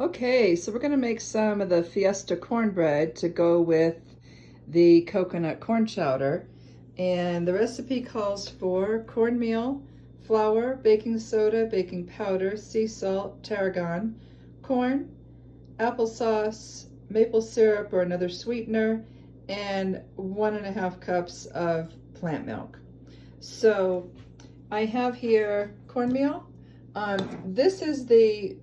Okay, so we're going to make some of the Fiesta cornbread to go with the coconut corn chowder. And the recipe calls for cornmeal, flour, baking soda, baking powder, sea salt, tarragon, corn, applesauce, maple syrup or another sweetener, and 1.5 cups of plant milk. So I have here cornmeal. This is the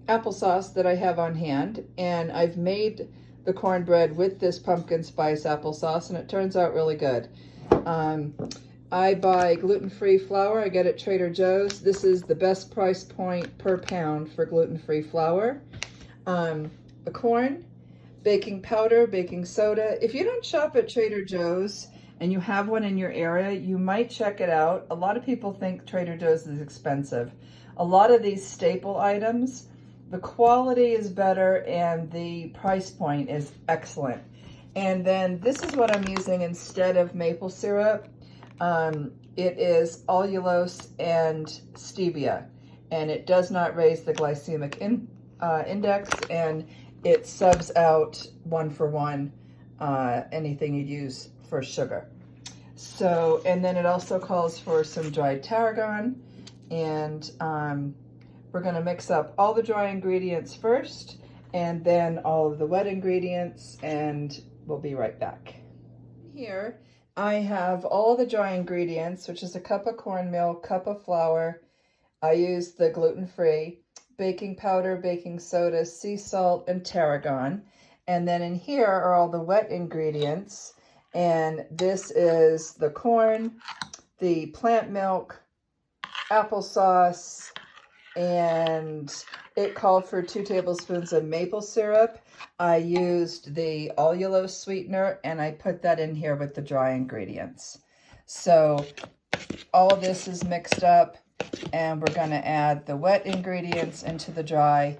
applesauce that I have on hand, and I've made the cornbread with this pumpkin spice applesauce, and it turns out really good. I buy gluten-free flour. I get it at Trader Joe's. This is the best price point per pound for gluten-free flour. The corn, baking powder, baking soda. If you don't shop at Trader Joe's and you have one in your area, you might check it out. A lot of people think Trader Joe's is expensive. A lot of these staple items, the quality is better and the price point is excellent. And then this is what I'm using instead of maple syrup. It is allulose and stevia, and it does not raise the glycemic index, and it subs out 1-for-1 anything you'd use for sugar. So, and then it also calls for some dried tarragon, and we're going to mix up all the dry ingredients first and then all of the wet ingredients, and we'll be right back. Here I have all the dry ingredients, which is a cup of cornmeal, cup of flour. I use the gluten-free, baking powder, baking soda, sea salt, and tarragon. And then in here are all the wet ingredients. And this is the corn, the plant milk, applesauce, and it called for 2 tablespoons of maple syrup. I used the allulose sweetener, and I put that in here with the dry ingredients. So all this is mixed up, and we're going to add the wet ingredients into the dry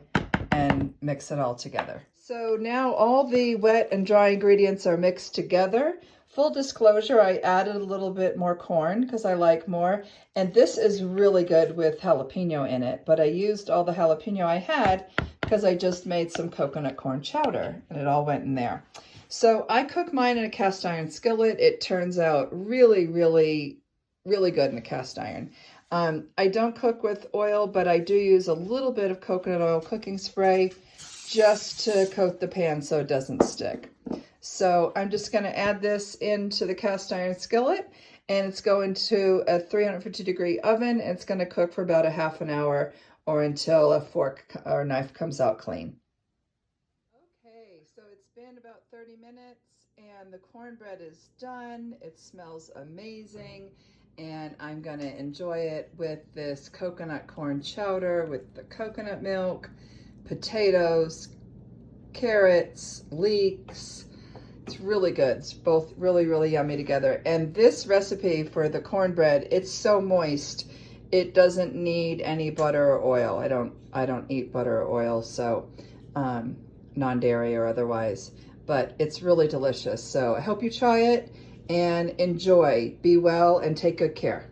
and mix it all together. So now all the wet and dry ingredients are mixed together. Full disclosure, I added a little bit more corn because I like more, and this is really good with jalapeno in it, but I used all the jalapeno I had because I just made some coconut corn chowder, and it all went in there. So I cook mine in a cast iron skillet. It turns out really, really, really good in a cast iron. I don't cook with oil, but I do use a little bit of coconut oil cooking spray just to coat the pan so it doesn't stick. So I'm just going to add this into the cast iron skillet, and it's going to a 350-degree oven. And it's going to cook for about a half an hour or until a fork or knife comes out clean. Okay, so it's been about 30 minutes and the cornbread is done. It smells amazing, and I'm going to enjoy it with this coconut corn chowder with the coconut milk, potatoes, carrots, leeks. It's really good. It's both really, really yummy together. And this recipe for the cornbread, it's so moist. It doesn't need any butter or oil. I don't eat butter or oil, so non-dairy or otherwise. But it's really delicious. So I hope you try it and enjoy. Be well and take good care.